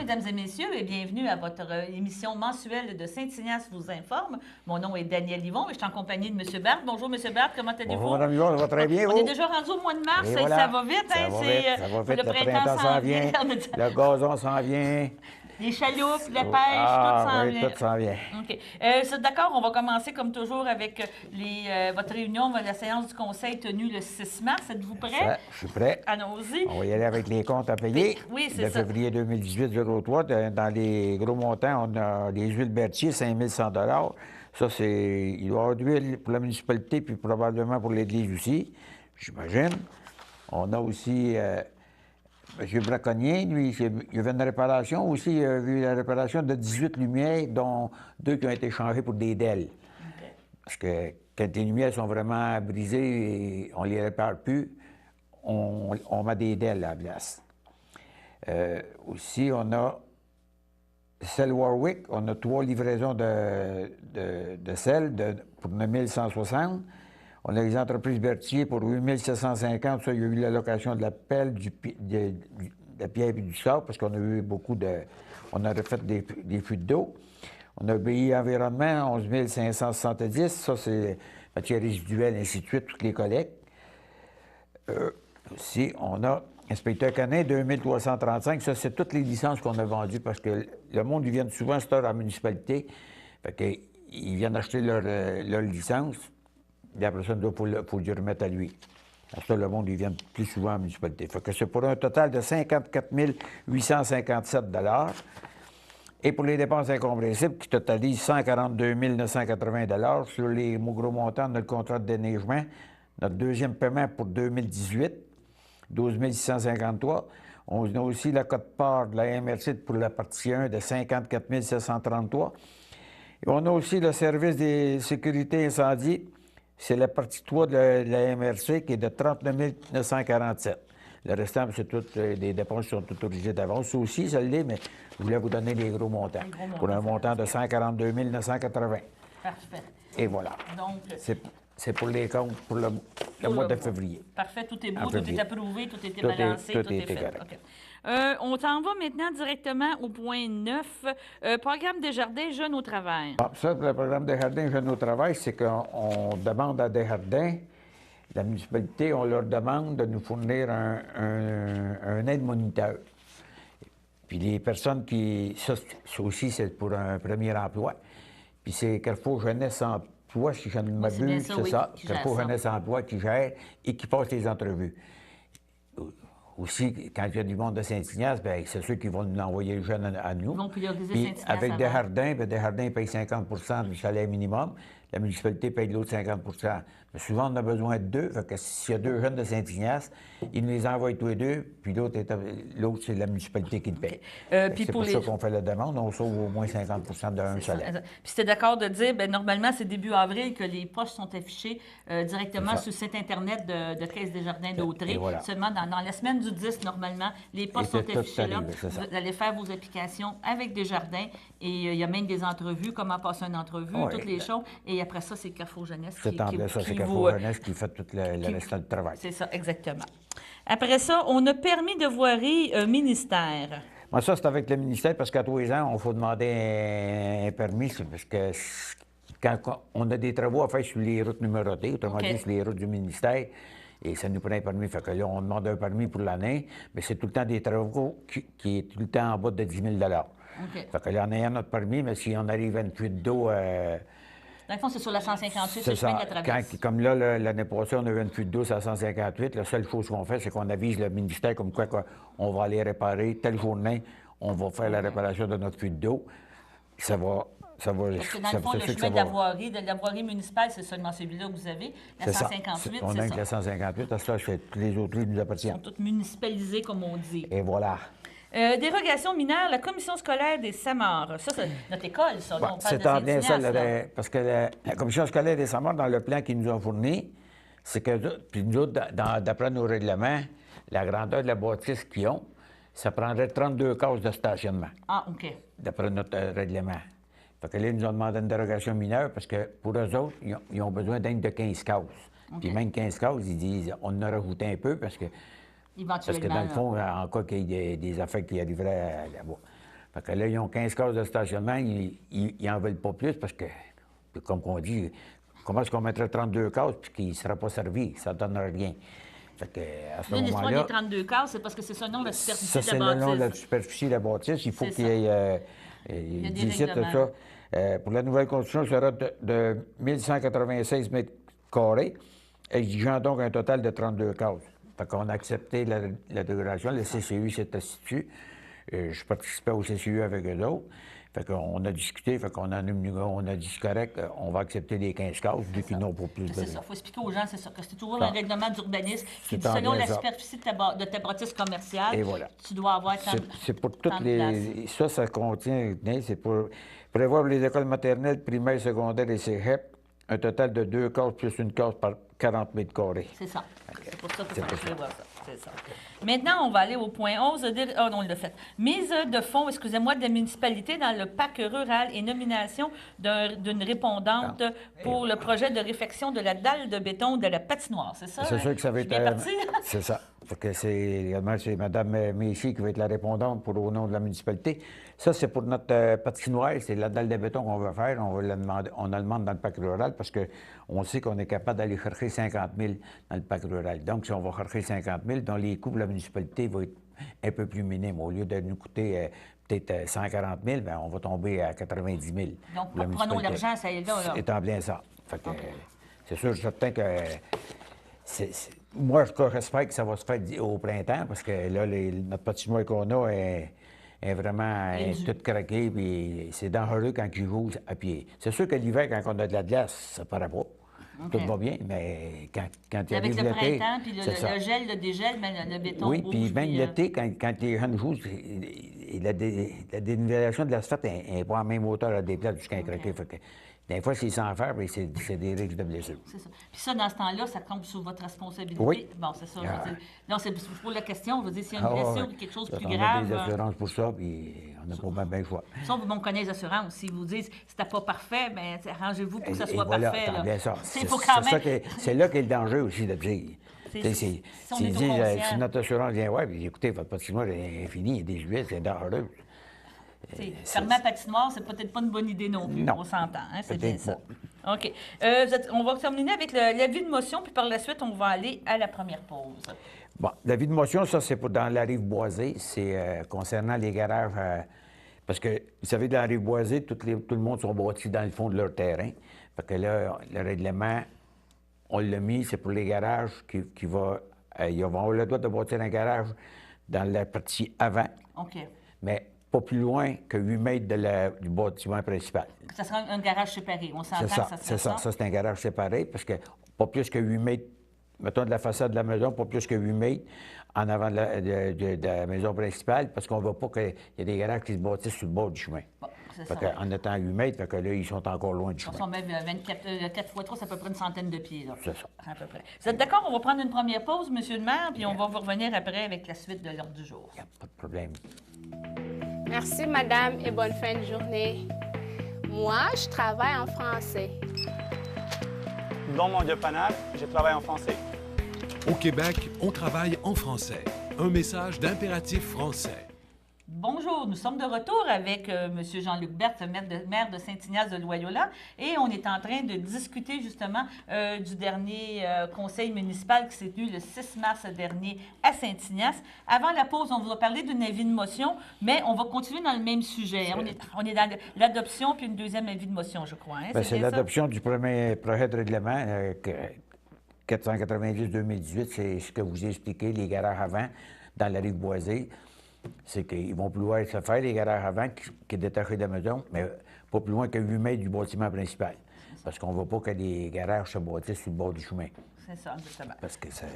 mesdames et messieurs, et bienvenue à votre émission mensuelle de Saint-Ignace vous informe. Mon nom est Daniel Yvon et je suis en compagnie de M. Barthes. Bonjour, M. Barthes, comment Bonjour, allez-vous? Mme Yvon, ça va très bien, On est vous? déjà rendu au mois de mars Et et ça voilà, va vite, ça hein? va vite, ça va vite. Le Le printemps printemps s'en vient, le gazon s'en vient. Les chaloupes, la pêche, tout s'en Oui, vient. tout s'en vient. OK. D'accord, on va commencer comme toujours avec votre réunion, la séance du conseil tenue le 6 mars. Êtes-vous prêt? Je suis prêt. Allons-y. On va y aller avec les comptes à payer. Oui, c'est de ça. février 2018-03. Dans les gros montants, on a les huiles Berthier, 5 100 $. Ça, il doit y avoir d'huile pour la municipalité, puis probablement pour l'Église aussi, j'imagine. On a aussi M. Braconnier, lui, il y avait une réparation aussi. Il a vu la réparation de 18 lumières, dont 2 qui ont été changées pour des DEL. OK. Parce que quand les lumières sont vraiment brisées et on ne les répare plus, on met des DEL à la place. Aussi, on a sel Warwick. On a 3 livraisons de sel pour 9 160. On a les entreprises Berthier pour 8 750. Ça, il y a eu l'allocation de la pelle, de la pierre et du sable, parce qu'on a eu beaucoup de... On a refait des fuites d'eau. On a BI Environnement, 11 570. Ça, c'est matière résiduelle, ainsi de suite, toutes les collectes. Aussi, on a Inspecteur Canin, 2335. Ça, c'est toutes les licences qu'on a vendues, parce que le monde, ils viennent souvent à cette heure à la municipalité. Fait qu'ils viennent acheter leur licence. Et après ça, il faut lui remettre à lui. Après ça, le monde, ils viennent plus souvent à la municipalité. Fait que c'est pour un total de 54 857 $. Et pour les dépenses incompressibles, qui totalisent 142 980 $, sur les gros montants, on a le contrat de déneigement, notre deuxième paiement pour 2018, 12 653. On a aussi la cote-part de la MRC pour la partie 1 de 54 733. Et on a aussi le service des sécurités incendie. C'est la partie 3 de la MRC qui est de 39 947. Le restant, c'est toutes les dépenses qui sont autorisées d'avance. Ça aussi, ça l'est, mais je voulais vous donner les gros montants. Pour un montant de 142 980. Parfait. Et voilà. Donc, c'est pour les comptes pour le mois de février. Parfait, tout est beau, En tout est février. approuvé, tout est Tout balancé, tout tout est est fait. correct. OK. On s'en va maintenant directement au point 9. Programme Desjardins Jeunes au travail. Bon, ça, pour le programme Desjardins Jeunes au travail, c'est qu'on demande à Desjardins, la municipalité, on leur demande de nous fournir un aide-moniteur. Puis les personnes qui... Ça aussi, c'est pour un premier emploi. Puis c'est Carrefour Jeunesse Emploi, si je ne m'abuse, ça, c'est oui, ça. qui gère Carrefour ça. Jeunesse Emploi qui gère et qui passe les entrevues. Aussi, quand il y a du monde de Saint-Ignace, bien, c'est ceux qui vont nous envoyer les jeunes à nous. Ils vont prioriser Puis Saint-Ignace avec avant. Desjardins, bien, Desjardins paye 50 du salaire minimum. La municipalité paye l'autre 50 Mais souvent, on a besoin de 2. Fait que s'il y a 2 jeunes de Saint-Ignace, ils nous les envoient tous les 2, puis l'autre, c'est la municipalité qui le paye. Puis C'est pour pour les... ça qu'on fait la demande. On sauve au moins 50 d'un salaire. Puis c'était d'accord de dire, bien, normalement, c'est début avril que les postes sont affichés directement sur le site Internet de Caisse Desjardins d'Autrey. Et voilà. Seulement dans la semaine du 10, normalement, les postes Et sont c'est tout affichés là. arrivé, c'est ça. Vous allez faire vos applications avec Desjardins et il y a même des entrevues, comment passer une entrevue, Oui. toutes les choses. Et après ça, c'est Carrefour Jeunesse C'est en ça, c'est Carrefour Jeunesse qui fait tout le restant du travail. C'est ça, exactement. Après ça, on a permis de voirie ministère. Moi, ça, c'est avec le ministère, parce qu'à tous les ans, il faut demander un permis, parce que quand on a des travaux à faire sur les routes numérotées, autrement dit, sur les routes du ministère, et ça nous prend un permis. Fait que là, on demande un permis pour l'année, mais c'est tout le temps des travaux qui est tout le temps en bas de 10 000 OK. Fait que là, en ayant notre permis, mais si on arrive à une fuite d'eau... Dans le fond, c'est sur la 158, c'est le chemin de ça. la traverse. Comme là, l'année passée, on a eu une fuite d'eau à 158. La seule chose qu'on fait, c'est qu'on avise le ministère comme quoi on va aller réparer telle journée, on va faire la réparation de notre fuite d'eau. Ça va... Parce que dans le fond, le chemin de la voirie municipale, c'est seulement celui-là que vous avez. La 158, on c'est a ça. que la 158, à ça, tous les autres nous Ils appartiennent. sont toutes municipalisées, comme on dit. Et voilà. Dérogation mineure, la commission scolaire des Samars. Ça, c'est notre école, ça. Bon, On parle de c'est en bien ça, Saint-Ignace, parce que la commission scolaire des Samars, dans le plan qu'ils nous ont fourni, c'est que, puis nous autres, d'après nos règlements, la grandeur de la bâtisse qu'ils ont, ça prendrait 32 cases de stationnement, Ah, OK. d'après notre règlement. Fait que là, ils nous ont demandé une dérogation mineure parce que pour eux autres, ils ont besoin d'un de 15 cases. Puis même 15 cases, ils disent, on en a rajouté un peu parce que Éventuellement. dans le fond, en cas qu'il y ait des affaires qui arriveraient là-bas. Fait que là, ils ont 15 cases de stationnement, ils n'en veulent pas plus parce que, comme on dit, comment est-ce qu'on mettrait 32 cases puis qu'il ne sera pas servi? Ça ne donne rien. Fait que, à ce Là, l'histoire des moment-là, 32 cases, c'est parce que c'est selon la superficie ça, de c'est la le nom de la bâtisse. superficie de la bâtisse. Il faut C'est qu'il ça. y ait... Il y a des d'ici, tout règlements. ça. Pour la nouvelle construction, ça sera de 1196 mètres carrés, exigeant donc un total de 32 cases. Fait qu'on a accepté la dégradation. Le CCU s'est assis. Je participais au CCU avec eux autres. Fait qu'on a discuté, fait qu'on on a dit c'est correct, on va accepter les 15 cases, vu qu'ils n'ont pas plus C'est de... ça, il faut expliquer aux gens, c'est ça, que c'est toujours Ah. un règlement d'urbanisme qui C'est dit en selon bien la ça. superficie de ta bâtisse commerciale, Et voilà. tu dois avoir tant, C'est pour tant toutes de place. les... Ça contient... C'est pour prévoir les écoles maternelles, primaires, secondaires et cégep, un total de 2 cases plus une case par 40 mètres carrés. C'est ça. C'est pour ça que C'est ça pour peut prévoir ça. C'est ça. Maintenant, on va aller au point 11. Ah non, on l'a fait. Mise de fonds, excusez-moi, de la municipalité dans le parc rural et nomination d'une répondante pour le projet de réfection de la dalle de béton de la patinoire. C'est ça? C'est sûr que ça va Je être... suis bien parti? c'est ça. Fait que c'est Mme Méchy qui va être la répondante au nom de la municipalité. Ça, c'est pour notre patinoire. C'est la dalle de béton qu'on va faire. On la demande dans le parc rural parce qu'on sait qu'on est capable d'aller chercher 50 000 dans le parc rural. Donc, si on va chercher 50 000, dont les coûts pour la municipalité vont être un peu plus minimes. Au lieu de nous coûter peut-être 140 000, bien, on va tomber à 90 000. Donc, pour la prenons municipalité. l'argent, ça est là. C'est en bien ça. Fait que, c'est sûr, certain que... Moi, j'espère que ça va se faire au printemps, parce que là, notre patinoire qu'on a est vraiment toute craquée, puis c'est dangereux quand il joue à pied. C'est sûr que l'hiver, quand on a de la glace, ça ne paraît pas. Tout va bien, mais quand il Avec arrive le l'été, printemps, puis c'est ça. le gel, le dégel, mais le béton Oui, bouge. puis même puis, l'été, quand les jeunes jouent, la dénivellation de l'asphalte n'est pas en même hauteur à des places jusqu'à craquer. Fait que, des fois, c'est sans faire, mais c'est des risques de blessures. C'est ça. Puis ça, dans ce temps-là, ça tombe sous votre responsabilité. Oui. Bon, c'est ça. Je Ah. veux dire. Non, c'est pour la question. Je veux dire, s'il y a une Ah, blessure ouais. ou quelque chose de On plus a grave. des assurances pour ça, puis on n'a pas bien le choix. Ça, on connaît les assurances. S'ils vous disent c'était pas parfait, bien, arrangez-vous pour que ça Et soit voilà, parfait. t'en Là. bien ça. Il faut quand même. C'est là qu'est le danger aussi de dire. C'est- Tu sais, si on est s'ils trop disent, conscient. si notre assurance vient, ouais, puis écoutez, votre patinoire est fini, il y a des juillet, c'est dangereux. Fermer la patinoire, c'est peut-être pas une bonne idée non plus. Non. On s'entend, hein, c'est bien Peut-être ça. pas. OK. On va terminer avec l'avis de motion, puis par la suite, on va aller à la première pause. Bon, l'avis de motion, ça, c'est dans la rive boisée. C'est concernant les garages. Parce que, vous savez, dans la rive boisée, tout le monde sont bâtis dans le fond de leur terrain. Fait que là, le règlement, on l'a mis, c'est pour les garages qui va. Ils vont avoir le droit de bâtir un garage dans la partie avant, OK. mais pas plus loin que 8 mètres du bâtiment principal. Ça sera un garage séparé. On s'entend C'est ça, que ça c'est serait ça. Ça, c'est un garage séparé, parce que pas plus que 8 mètres, mettons de la façade de la maison, pas plus que 8 mètres en avant de la maison principale, parce qu'on ne veut pas qu'il y ait des garages qui se bâtissent sur le bord du chemin. Bon, c'est Fait ça. en étant 8 mètres, fait que là, ils sont encore loin du On chemin. s'en met 24, 4 fois 3, c'est à peu près une centaine de pieds. Là. C'est ça. À peu près. Vous êtes d'accord? On va prendre une première pause, Monsieur le maire, puis on va vous revenir après avec la suite de l'ordre du jour. Il n'y a pas de problème. Merci, madame, et bonne fin de journée. Moi, je travaille en français. Dans mon dépannage, je travaille en français. Au Québec, on travaille en français. Un message d'impératif français. Bonjour, nous sommes de retour avec M. Jean-Luc Berthe, maire de Saint-Ignace-de-Loyola, et on est en train de discuter justement du dernier conseil municipal qui s'est tenu le 6 mars dernier à Saint-Ignace. Avant la pause, on va parler d'un avis de motion, mais on va continuer dans le même sujet. On est dans l'adoption puis une deuxième avis de motion, je crois. Hein? Ben, c'est bien ça? l'adoption du premier projet de règlement 490-2018, c'est ce que vous ai expliqué, les garages avant, dans la rive boisée. C'est qu'ils vont pouvoir se faire les garages avant qui est détaché de la maison, mais pas plus loin que 8 mètres du bâtiment principal. Parce qu'on ne veut pas que les garages se bâtissent sur le bord du chemin. C'est ça, exactement. Parce que ça...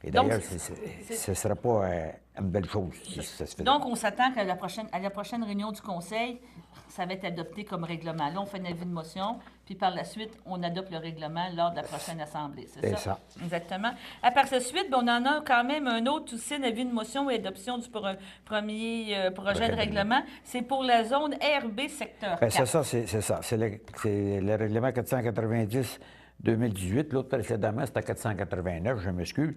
Et Donc, d'ailleurs, ce ne sera pas une belle chose si ça se fait. Donc, on s'attend qu'à la prochaine réunion du Conseil, ça va être adopté comme règlement. Là, on fait un avis de motion, puis par la suite, on adopte le règlement lors de la prochaine Assemblée. C'est ça. Exactement. À part cette suite, ben, on en a quand même un autre aussi, un avis de motion et adoption du premier projet de règlement. C'est pour la zone RB secteur 4. Bien, c'est ça. C'est le règlement 490-2018. L'autre précédemment, c'était 489, je m'excuse.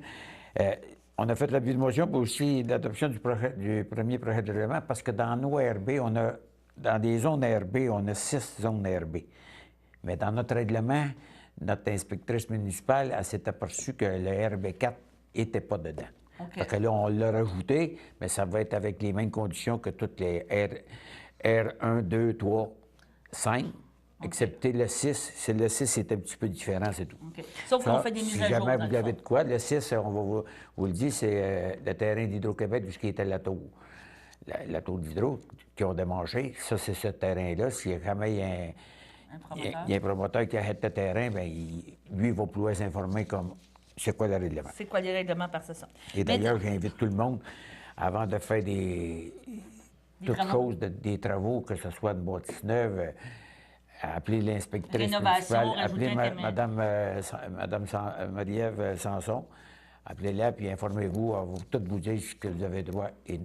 On a fait la motion pour aussi l'adoption du premier projet de règlement parce que dans nos RB, dans des zones RB, on a 6 zones RB. Mais dans notre règlement, notre inspectrice municipale, elle s'est aperçue que le RB4 n'était pas dedans. OK. Fait que là, on l'a rajouté, mais ça va être avec les mêmes conditions que toutes les R1, 2, 3, 5, excepté le 6. Le 6, c'est un petit peu différent, c'est tout. OK. Sauf qu'on fait des mises si à jour. jamais dans vous le avez fond. de quoi, le 6, on va vous le dire, c'est le terrain d'Hydro-Québec, où qui était la tour. La tour d'Hydro, qui ont démangé. Ça, c'est ce terrain-là. S'il y a jamais Un promoteur. il y a un promoteur qui arrête le terrain, bien, lui, il va pouvoir s'informer comme c'est quoi le règlement. C'est quoi les règlements par ce ça? Et d'ailleurs, j'invite tout le monde, avant de faire toutes travaux. choses, des travaux, que ce soit une bâtisse neuve, à appeler l'inspectrice Rénovation, municipale, rajouter appeler un camion. Madame Marie-Ève Sanson, appelez-la, puis informez-vous, elle va tout vous dire ce que vous avez droit et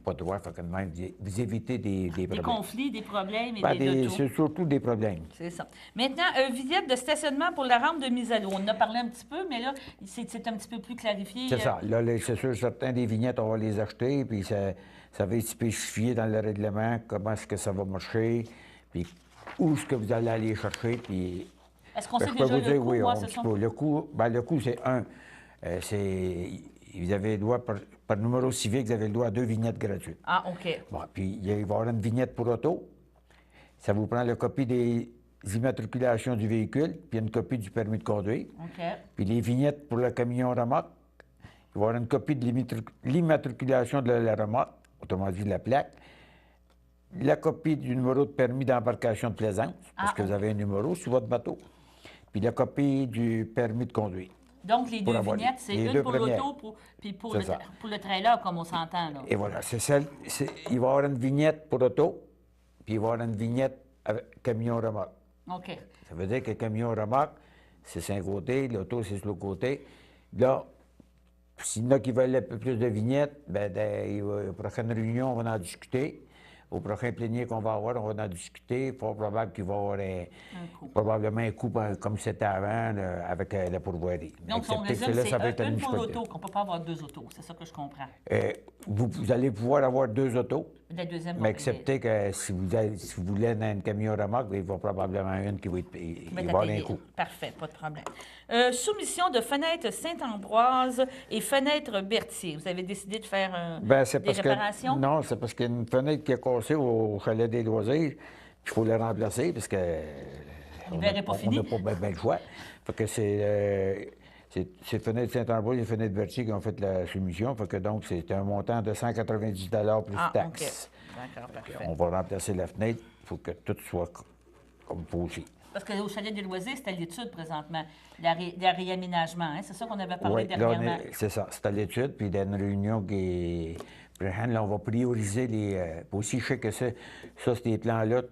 pas droit. Fait que de même, vous évitez des Des problèmes. conflits, des problèmes et Ben, des c'est autos. surtout des problèmes. C'est ça. Maintenant, visite de stationnement pour la rampe de mise à l'eau. On en a parlé un petit peu, mais là, c'est un petit peu plus clarifié. C'est ça. Là, c'est sûr, certains des vignettes, on va les acheter, puis ça va être spécifié dans le règlement comment est-ce que ça va marcher, puis où est-ce que vous allez aller chercher, puis... Est-ce qu'on Ben, sait je peux déjà vous le dire, coût? oui, Ouais, un ce petit sont- peu. Le coût, c'est vous avez le droit, par numéro civique, vous avez le droit à 2 vignettes gratuites. Ah, OK. Bon, puis il va y avoir une vignette pour auto. Ça vous prend la copie des immatriculations du véhicule, puis une copie du permis de conduire. OK. Puis les vignettes pour le camion remorque. Il va y avoir une copie de l'immatriculation de la remorque, autrement dit de la plaque. La copie du numéro de permis d'embarcation de plaisance, parce que vous avez un numéro sur votre bateau. Puis la copie du permis de conduire. Donc, les Pour deux avoir vignettes, c'est les une deux pour premières. l'auto, puis pour C'est le, ça. pour le trailer, comme on s'entend, là. Et voilà, il va y avoir une vignette pour auto, puis il va y avoir une vignette avec camion remorque. OK. Ça veut dire que le camion remorque, c'est sur un côté, l'auto, c'est sur l'autre côté. Là, s'il y en a qui veulent un peu plus de vignettes, bien, aux prochaines réunions, on va en discuter. Au prochain plénier qu'on va avoir, on va en discuter. Fort probable qu'il va y avoir probablement un coût comme c'était avant là, avec la pourvoirie. Donc, si on Excepté que résume, là, ça va c'est être une pour municipalité. l'auto, qu'on ne peut pas avoir deux autos. C'est ça que je comprends. Vous allez pouvoir avoir 2 autos, La deuxième va mais excepté que si vous voulez un camion remorque, il va probablement une qui va être il va y avoir un coût. Parfait, pas de problème. Soumission de fenêtres Saint-Ambroise et fenêtres Berthier. Vous avez décidé de faire Ben, c'est des parce réparations? que non, c'est parce qu'il y a une fenêtre qui a cassé au chalet des loisirs, puis il faut la remplacer parce que L'hiver n'est pas fini. on n'a pas bien le choix. Fait que c'est fenêtres Saint-Ambroise et fenêtres Berthier qui ont fait la soumission. Fait que donc c'est un montant de 190 plus Ah, taxes. OK. D'accord, parfait. On va remplacer la fenêtre. Il faut que tout soit comme il faut aussi. Parce qu'au chalet des loisirs, c'était l'étude présentement, le réaménagement. Hein? C'est ça qu'on avait parlé Oui, là, dernièrement. c'est ça. C'est à l'étude. Puis dans une réunion qui est prochaine, là, on va prioriser les. Aussi, je sais que ça c'est des plans-là,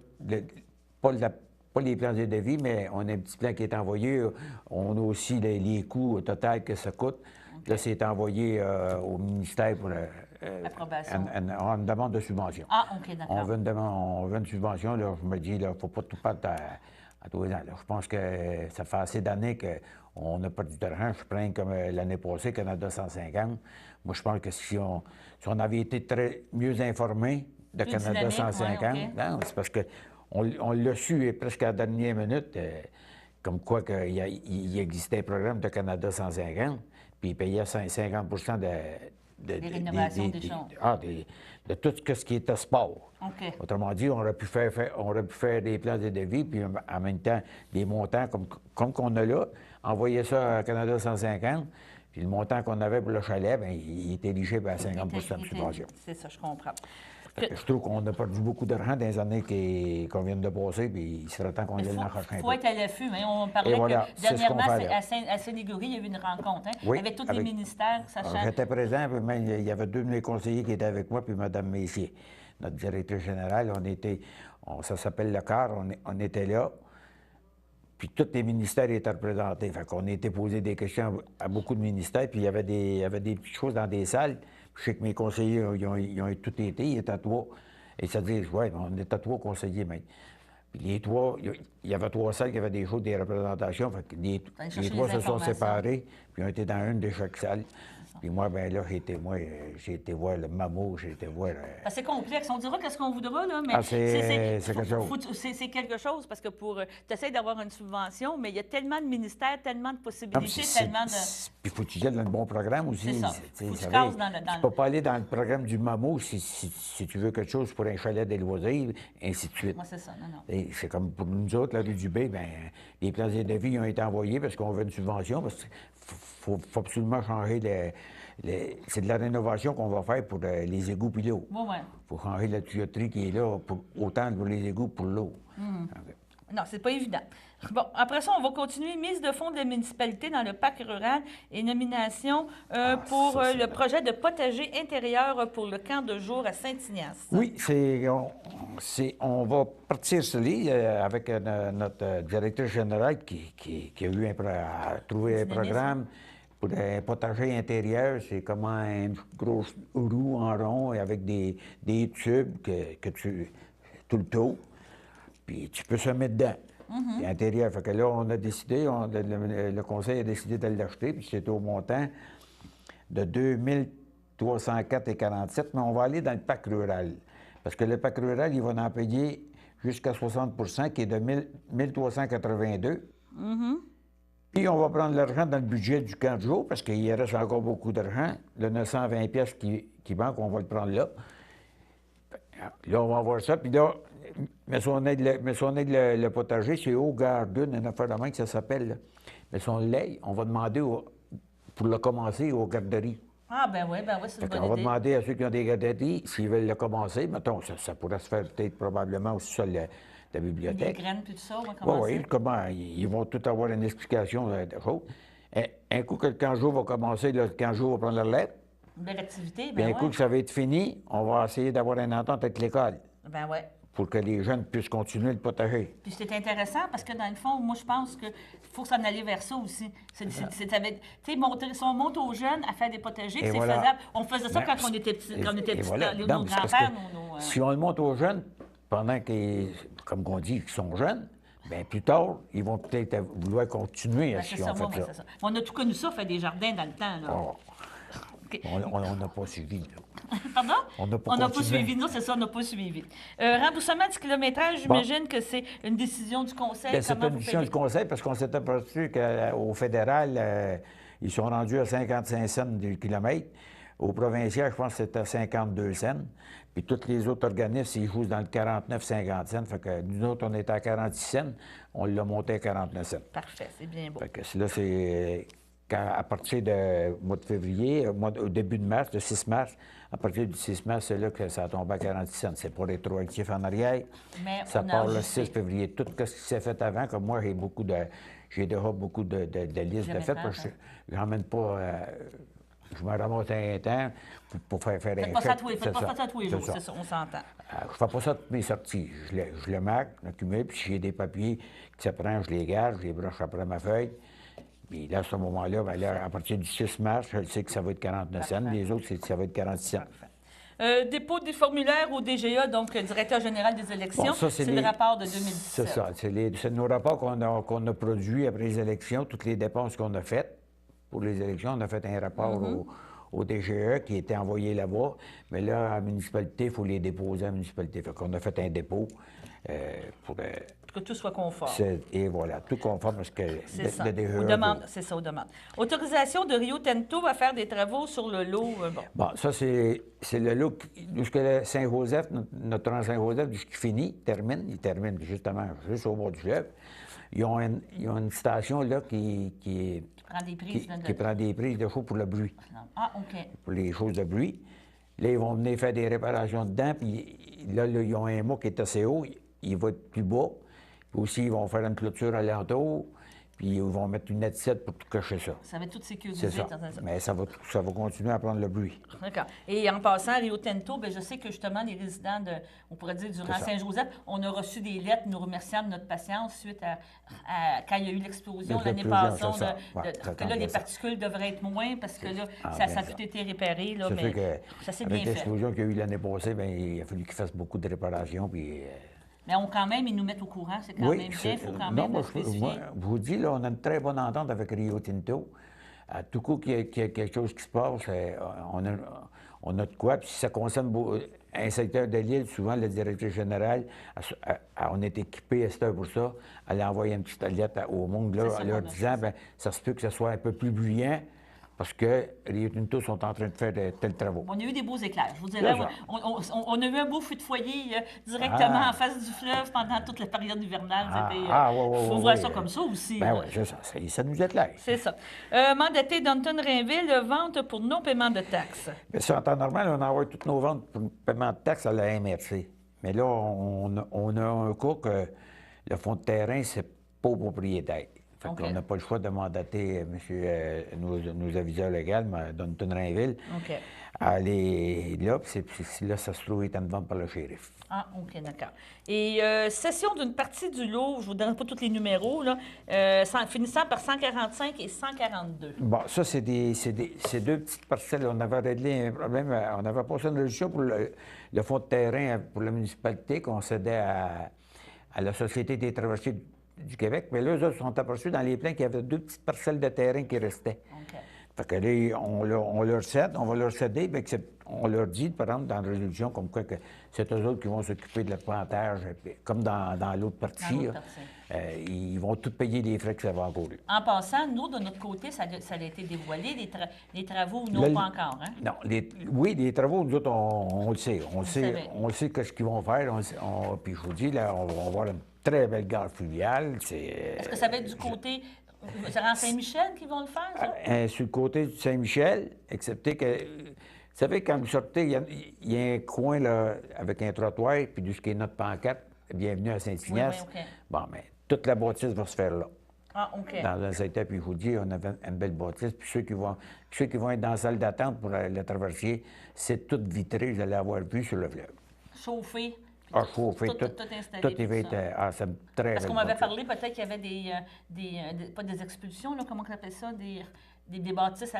pas les plans de devis, mais on a un petit plan qui est envoyé. On a aussi les coûts au total que ça coûte. Là, c'est envoyé au ministère pour Approbation. en demande de subvention. Ah, OK, d'accord. On veut une subvention. Là, je me dis, il ne faut pas tout perdre à tous les ans. Là, je pense que ça fait assez d'années qu'on n'a pas du d'argent. Je prends comme l'année passée, Canada 150. Moi, je pense que si on avait été mieux informés de Plus Canada dynamique, 150, ouais, OK. non, c'est parce qu'on l'a su presque à la dernière minute, comme quoi il existait un programme de Canada 150, puis il payait 50 Des rénovations des choses. de tout ce qui était sport. OK. Autrement dit, on aurait pu faire des plans de devis, puis en même temps, des montants comme qu'on a là, envoyer ça à Canada 150, puis le montant qu'on avait pour le chalet, bien, il était éligible à 50 de subvention. C'est ça, je comprends. Je trouve qu'on a perdu beaucoup d'argent dans les années qu'on vient de passer, puis il serait temps qu'on Il aille faut, en chercher un faut peu. être à l'affût. Hein. On parlait Et voilà, que c'est ce qu'on dernièrement, fait, là. à Saint-Légory, il y a eu une rencontre hein, Oui, avec tous les ministères, sachant... Alors, j'étais présent, puis même, il y avait 2 de mes conseillers qui étaient avec moi, puis Mme Messier, notre directrice générale. Ça s'appelle le CAR, on était là. Puis tous les ministères étaient représentés. Fait qu'on a été posé des questions à beaucoup de ministères, puis il y avait des petites choses dans des salles. Puis je sais que mes conseillers, ils ont tout été, ils étaient 3. Et ça dit, ouais, on était 3 conseillers même. Puis les 3, il y avait 3 salles qui avaient des choses, des représentations. Fait que les Allez chercher 3 les se sont informations. séparés, puis ils ont été dans une de chaque salle. Puis moi, ben là, j'ai été voir le MAMO, j'ai été voir... C'est complexe. On dira qu'est-ce qu'on voudra, là, mais c'est quelque chose. C'est quelque chose parce que tu essaies d'avoir une subvention, mais il y a tellement de ministères, tellement de possibilités, tellement de... Puis il faut que tu ailles dans le bon programme aussi. C'est ça. Faut que tu casses dans le... Tu ne peux pas aller dans le programme du MAMO si tu veux quelque chose pour un chalet des loisirs, ainsi de suite. Moi, c'est ça, non. C'est comme pour nous autres, la rue du Bay, bien, les plans et devis ont été envoyés parce qu'on veut une subvention, parce qu'il faut absolument changer c'est de la rénovation qu'on va faire pour les égouts puis l'eau. Oui, oui. Il faut changer la tuyauterie qui est là, autant pour les égouts pour l'eau. Non, c'est pas évident. Bon, après ça, on va continuer. Mise de fonds de la municipalité dans le parc rural et nomination pour le projet de potager intérieur pour le camp de jour à Saint-Ignace. Oui, on va partir sur l'île avec notre directeur général qui a trouvé un programme pour un potager intérieur. C'est comme une grosse roue en rond avec des tubes que tu tout le tour. Puis tu peux se mettre dedans. Puis intérieur. Fait que là, on a décidé, le conseil a décidé de l'acheter, puis c'était au montant de 2304,47, mais on va aller dans le parc rural. Parce que le parc rural, il va en payer jusqu'à 60 qui est de 1382. Puis on va prendre l'argent dans le budget du camp de jour, parce qu'il reste encore beaucoup d'argent. Le 920 pièces qui manque, on va le prendre là. Là, on va voir ça, puis là, mais son aide le potager, c'est au Garden, une affaire de main que ça s'appelle. Là. Mais son lait, on va demander, pour le commencer, aux garderies. Ah, ben oui, c'est une bonne idée. On va demander à ceux qui ont des garderies s'ils veulent le commencer. Mettons, ça pourrait se faire peut-être probablement aussi sur la bibliothèque. Des graines, puis tout ça, on va commencer. Oui, comment, ils vont tout avoir une explication de choses. Un coup que le camp jour va commencer, le camp jour va prendre leur lettre. Une belle activité, Puis un coup que ça va être fini, on va essayer d'avoir une entente avec l'école. Ben oui. Pour que les jeunes puissent continuer le potager. Puis c'est intéressant parce que dans le fond, moi je pense qu'il faut s'en aller vers ça aussi. Tu sais, on monte aux jeunes à faire des potagers, c'est faisable. On faisait ça quand on était petits, nos grands-pères, Si on le monte aux jeunes, pendant comme on dit, qu'ils sont jeunes, bien plus tard, ils vont peut-être vouloir continuer à si on fait ça. On a tout connu ça, faire des jardins dans le temps, là. Oh. Okay. On n'a pas suivi, là. Pardon? On n'a pas suivi. Non, c'est ça, on n'a pas suivi. Remboursement du kilométrage, j'imagine que c'est une décision du conseil. Bien, c'est une décision du conseil parce qu'on s'est aperçu qu'au fédéral, ils sont rendus à 55 cents du kilomètre. Au provincial, je pense que c'était à 52 cents. Puis tous les autres organismes, ils jouent dans le 49-50 cents. Fait que nous autres, on était à 46 cents. On l'a monté à 49 cents. Parfait, c'est bien beau. Fait que là, c'est... à partir du mois de février, au début de mars, le 6 mars, à partir du 6 mars, c'est là que ça a tombé à 46 cents. C'est pas rétroactif en arrière. Mais ça part le 6 février. Tout ce qui s'est fait avant, comme moi, j'ai déjà beaucoup de listes de fêtes, parce que je n'emmène pas... je me ramasse un temps pour faire un faites fait. Pas ça tous les jours, c'est ça, on s'entend. Je ne fais pas ça toutes mes sorties. Je le marque, je l'accumule, puis si j'ai des papiers qui se prennent, je les garde, je les broche après ma feuille. Puis là, à ce moment-là, bien là, à partir du 6 mars, je sais que ça va être 49 cents. Les autres, ça va être 46 cents. Dépôt des formulaires au DGA, donc directeur général des élections, bon, c'est le rapport de 2017. C'est ça. C'est nos rapports qu'on a produits après les élections, toutes les dépenses qu'on a faites. Pour les élections, on a fait un rapport au DGE qui était envoyé là-bas. Mais là, à la municipalité, il faut les déposer à la municipalité. Fait qu'on a fait un dépôt pour... que tout soit conforme. Et voilà, tout conforme parce que le DGE... C'est ça, aux demandes. Autorisation de Rio Tinto à faire des travaux sur le lot. Bon, ça, c'est le lot jusqu'à Saint-Joseph, notre rang Saint-Joseph, jusqu'il il termine justement juste au bord du fleuve. Ils ont une station là qui prend des prises de chaud pour le bruit. Ah, OK. Pour les choses de bruit. Là, ils vont venir faire des réparations dedans, puis là, ils ont un mât qui est assez haut, il va être plus bas. Puis aussi, ils vont faire une clôture alentour, puis ils vont mettre une étiquette pour tout cacher ça. Ça va être tout sécurisé. C'est ça. Mais ça va continuer à prendre le bruit. D'accord. Et en passant, Rio Tinto, bien, je sais que justement, les résidents on pourrait dire, du rang Saint-Joseph, on a reçu des lettres nous remerciant de notre patience suite à quand il y a eu l'explosion l'année passée. Que là, les particules devraient être moins parce que là, ça a tout été réparé. Là, mais ça s'est bien fait. Avec l'explosion qu'il y a eu l'année passée, bien, il a fallu qu'ils fassent beaucoup de réparations, puis... Mais quand même, ils nous mettent au courant, c'est quand même bien, il faut quand même moi, je vous dis, là, on a une très bonne entente avec Rio Tinto. À tout coup qu'il y a quelque chose qui se passe, on a de quoi. Puis si ça concerne un secteur de l'île, souvent le directeur général, on est équipé à cette heure pour ça, elle a envoyé une petite lettre au monde là, ça, en leur on a disant, fait ça. bien, ça se peut que ce soit un peu plus bruyant parce que Rio Tinto sont en train de faire de tels travaux. On a eu des beaux éclairs. Je vous dirais, Là, on a eu un beau feu de foyer directement Ah. en face du fleuve pendant toute la période hivernale. Ouais, faut ouais, voir ouais. ça comme ça aussi. Ben là. oui, c'est ça. Ça nous éclaire. C'est ça. Mandaté Danton Rainville, vente pour non-paiement de taxes. Bien, ça, en temps normal, on envoie toutes nos ventes pour le paiement de taxes à la MRC. Mais là, on a un cas que le fonds de terrain, c'est pas au propriétaire. Fait OK. qu'on n'a pas le choix de mandater nos aviseurs légaux, Danton Rainville, OK. à aller là. Puis là, ça se trouve être en vente par le shérif. Ah, OK, d'accord. Et cession d'une partie du lot, je ne vous donne pas tous les numéros, là, finissant par 145 et 142. Bon, ça, c'est deux petites parcelles. On avait réglé un problème. On avait passé une résolution pour le fonds de terrain pour la municipalité qu'on cédait à la Société des traversiers du Québec. Mais là, eux autres sont aperçus dans les plans qu'il y avait deux petites parcelles de terrain qui restaient. OK. Fait que là, on leur cède, on va leur céder, bien que on leur dit, par exemple, dans la résolution, comme quoi que c'est eux autres qui vont s'occuper de la plantage, comme dans l'autre partie. Dans l'autre là. partie. Ils vont tout payer les frais que ça va encouru. En passant, nous, de notre côté, ça a été dévoilé, les travaux, non, Le- pas encore. Hein? Non, oui, les travaux, nous autres, on le sait. On savait. sait ce qu'ils vont faire. Puis je vous dis, là, on va avoir une très belle gare fluviale. Est-ce que ça va être du côté... C'est en Saint-Michel qu'ils vont le faire, ça? Sur le côté du Saint-Michel, excepté que... Vous savez, quand vous sortez, il y a un coin là, avec un trottoir, puis du ce qui est notre pancarte, bienvenue à Saint-Ignace. Oui, OK. Bon, mais toute la bâtisse va se faire là. Ah, OK. Dans un secteur, puis je vous dis, on avait une belle bâtisse. Puis ceux qui vont être dans la salle d'attente pour le traversier, c'est tout vitré, vous allez avoir vu sur le fleuve. Chauffé. Ah, chauffé, tout installé. tout, il va tout être... ça. Ah, c'est une très Parce qu'on belle m'avait bâtisse. parlé peut-être qu'il y avait pas des expulsions, là, comment on appelle ça, des bâtisses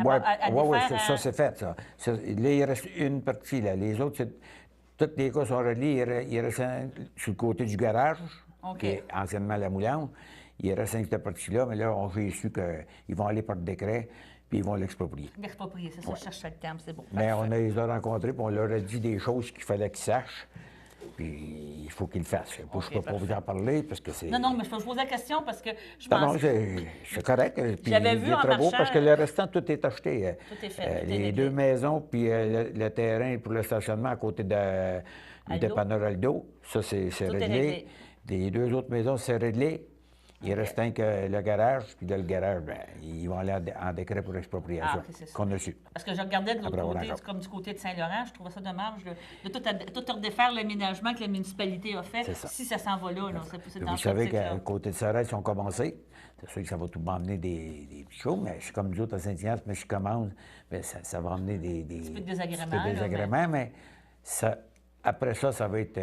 Oui, à défaire, ça c'est fait, ça. Là, il reste une partie, là. Les autres, tous les cas sont reliés. Il reste sur le côté du garage, OK. qui est anciennement la moulante. Il reste cette partie-là, mais là, j'ai su qu'ils vont aller par décret, puis ils vont l'exproprier. L'exproprier, c'est ça, je cherchais le terme, c'est beau. Mais Parfait. on les a rencontrés, puis on leur a dit des choses qu'il fallait qu'ils sachent, puis il faut qu'ils le fassent. Je ne peux pas vous en parler, parce que c'est... Non, mais je pose la question parce que je Non, non, pense... c'est correct. Puis J'avais vu les en travaux, marchant, parce que le restant, tout est acheté. Tout est fait, tout est Les réglé. deux maisons, puis le terrain pour le stationnement à côté du Aldo. dépanneur Aldo, ça, c'est Tout est réglé. réglé. Les deux autres maisons, c'est réglé. Il reste un que le garage, puis là, le garage, ben, ils vont aller en décret pour expropriation, Ah, OK, c'est ça. qu'on a su. Parce que je regardais de l'autre Après, on côté, raconte. comme du côté de Saint-Laurent, je trouvais ça dommage de tout redéfaire l'aménagement que la municipalité a fait. C'est ça. Si ça s'en va là, c'est dans Vous ce savez optique-là. qu'à côté de Sarah, ils ont commencé. C'est sûr que ça va tout m'emmener des petites choses, mais je suis comme nous autres à Saint-Ignace, mais je commence, mais ça va emmener des peu de désagréments, petit peu de là, désagréments, mais ça, après ça, ça va être...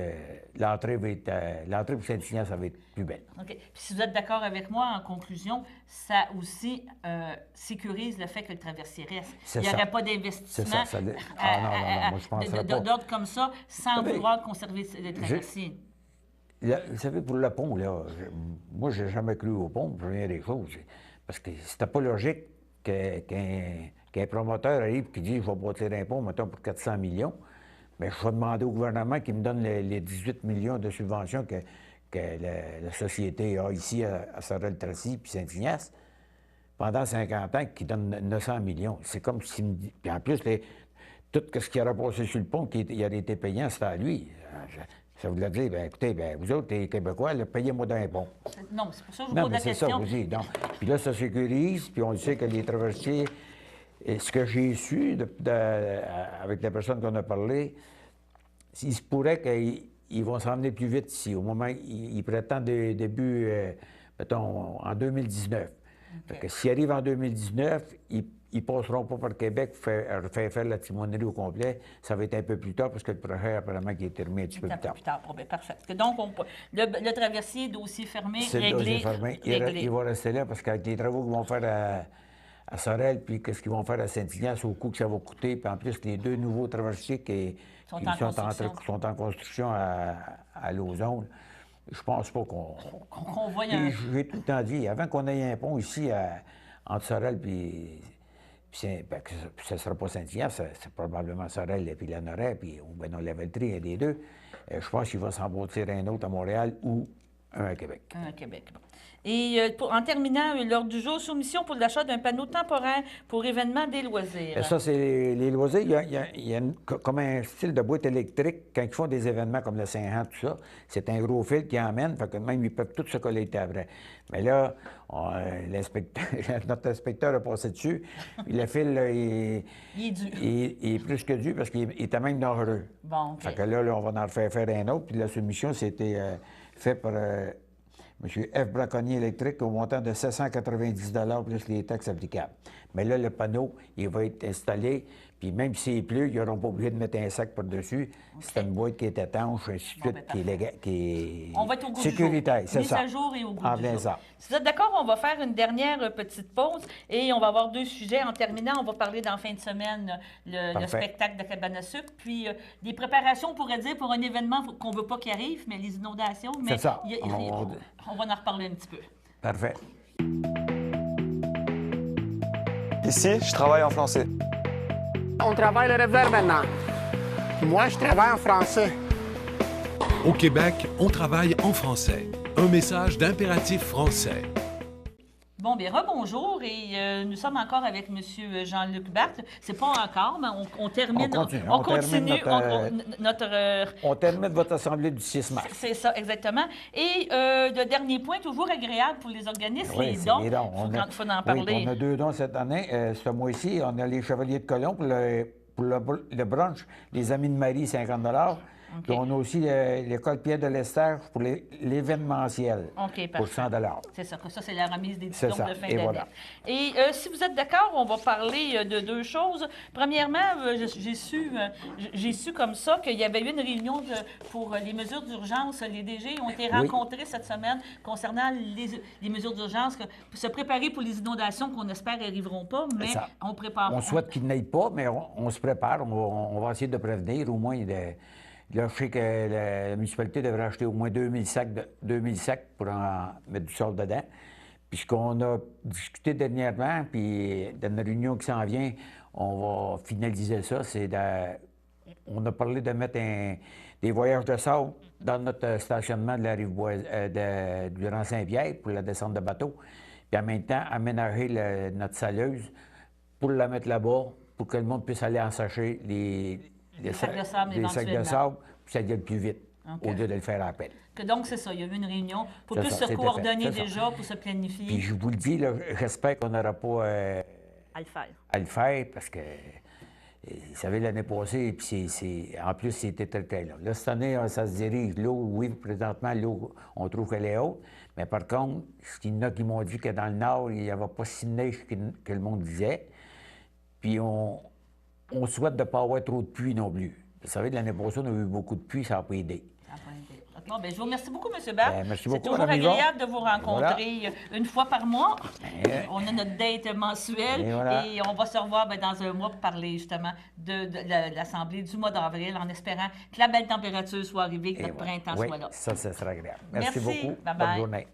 l'entrée pour Saint-Ignace, ça va être plus belle. OK. Puis si vous êtes d'accord avec moi, en conclusion, ça aussi sécurise le fait que le traversier reste. C'est Il n'y aurait ça. pas d'investissement C'est ça, ça l'est. Ah, non, moi, je penserais pas. d'ordre comme ça sans savez, vouloir conserver le traversier. Vous savez, pour le pont, là, moi, j'ai jamais cru au pont, première des choses. Parce que c'était pas logique qu'un promoteur arrive et dise « Je vais bâtir un pont, mettons, pour 400 millions ». Mais je vais demander au gouvernement qu'il me donne les 18 millions de subventions que la société a ici à Sorel-Tracy puis Saint-Ignace pendant 50 ans, qui donne 900 millions. C'est comme s'il me dit... Puis en plus, tout ce qui aurait passé sur le pont, il aurait été payant, c'était à lui. Ça voulait dire, bien, écoutez, vous autres, les Québécois, là, payez-moi d'un pont. Non, c'est pour ça que je vous Non, pose mais la c'est ça, question. vous dites. Non. Puis là, ça sécurise, puis on le sait que les traversiers, et ce que j'ai su avec la personne qu'on a parlé, il se pourrait qu'ils vont s'emmener plus vite ici. Au moment, ils prétendent début, mettons, en 2019. Fait que s'ils arrivent en 2019, ils ne passeront pas par Québec pour faire la timonerie au complet. Ça va être un peu plus tard, parce que le projet, apparemment, qui est terminé un petit peu Un plus peu tard. plus tard. Bon, bien, parfait. Donc, le traversier, dossier fermé, C'est le réglé. dossier fermé. Il va rester là, parce qu'avec les travaux qu'ils vont faire à Sorel, puis qu'est-ce qu'ils vont faire à Saint-Ignace, au coût que ça va coûter, puis en plus, les deux nouveaux traversiers qui Sont en construction. sont en construction à Lausanne, je pense pas qu'on... Qu'on voit Puis j'ai tout le temps dit, avant qu'on ait un pont ici entre Sorel puis ce ne sera pas Saint-Ignace, c'est probablement Sorel et puis Lanoraie, puis ou ben non, Lavaltrie, un des deux. Je pense qu'il va s'en bâtir un autre à Montréal ou un à Québec. Un à Québec, bon. Et en terminant, l'ordre du jour, soumission pour l'achat d'un panneau temporaire pour événements des loisirs. Ça, c'est les loisirs. Il y a comme un style de boîte électrique quand ils font des événements comme le Saint-Jean, tout ça. C'est un gros fil qui emmène, fait que même ils peuvent tous se connecter après. Mais là, notre inspecteur a passé dessus. Puis le fil, là, il est dû. Il est plus que dû parce qu'il était même dangereux. Bon, OK. Fait que là, on va en faire un autre. Puis la soumission, c'était fait par M. F. Braconnier Électrique au montant de 790 plus les taxes applicables. Mais là, le panneau, il va être installé, puis même s'il pleut, ils n'auront pas oublié de mettre un sac par-dessus. Okay. C'est une boîte qui est étanche, ainsi de suite, qui est on va être au goût sécuritaire, c'est ça. Mise à jour et au goût du jour. Ça. Si vous êtes d'accord, on va faire une dernière petite pause et on va avoir deux sujets. En terminant, on va parler dans la fin de semaine le spectacle de cabane à sucre, puis des préparations, on pourrait dire, pour un événement qu'on ne veut pas qu'il arrive, mais les inondations. Mais c'est ça. On va en reparler un petit peu. Parfait. Ici, je travaille en français. On travaille le revers maintenant. Moi, je travaille en français. Au Québec, on travaille en français. Un message d'impératif français. Bon, bien, rebonjour, et nous sommes encore avec M. Jean-Luc Barthe. C'est pas encore, mais on termine. On continue notre on termine votre assemblée du 6 mars. C'est ça, exactement. Et le dernier point, toujours agréable pour les organismes, les dons. Il faut en parler. Oui, on a 2 dons cette année. Ce mois-ci, on a les Chevaliers de Colomb pour le brunch, les Amis de Marie, 50 Okay. Puis on a aussi l'école Pierre de l'Esther pour l'événementiel, pour 100 C'est ça, c'est la remise des diplômes de fin d'année. Voilà. Et si vous êtes d'accord, on va parler de deux choses. Premièrement, j'ai su comme ça qu'il y avait eu une réunion pour les mesures d'urgence. Les DG ont été rencontrés cette semaine concernant les mesures d'urgence, pour se préparer pour les inondations qu'on espère n'arriveront pas, mais on prépare. On souhaite qu'ils n'aillent pas, mais on se prépare. On va essayer de prévenir au moins Là, je sais que la municipalité devrait acheter au moins 2000 sacs pour en mettre du sol dedans. Puis ce qu'on a discuté dernièrement, puis dans une réunion qui s'en vient, on va finaliser ça. On a parlé de mettre des voyages de sable dans notre stationnement de la rive du rang Saint-Pierre pour la descente de bateau. Puis en même temps, aménager notre saleuse pour la mettre là-bas, pour que le monde puisse aller ensacher les sacs de sable, puis ça aille plus vite, au lieu de le faire à appel. Donc, c'est ça, il y a eu une réunion pour plus se coordonner déjà, pour se planifier. Puis je vous le dis, j'espère qu'on n'aura pas à le faire, parce que, vous savez, l'année passée, puis en plus, c'était très long. Là, cette année, ça se dirige. L'eau, oui, présentement, l'eau, on trouve qu'elle est haute, mais par contre, il y en a qui m'ont dit que dans le nord, il n'y avait pas si de neige que le monde disait. Puis on souhaite de ne pas avoir trop de pluie non plus. Vous savez, l'année passée, on a eu beaucoup de pluie, ça n'a pas aidé. Bon, bien, je vous remercie beaucoup, M. Barthe. Merci beaucoup, c'est toujours agréable de vous rencontrer une fois par mois. On a notre date mensuelle et on va se revoir dans un mois pour parler justement de l'Assemblée du mois d'avril en espérant que la belle température soit arrivée, que notre printemps soit là. Ça sera agréable. Merci beaucoup. Bye-bye. Bonne journée.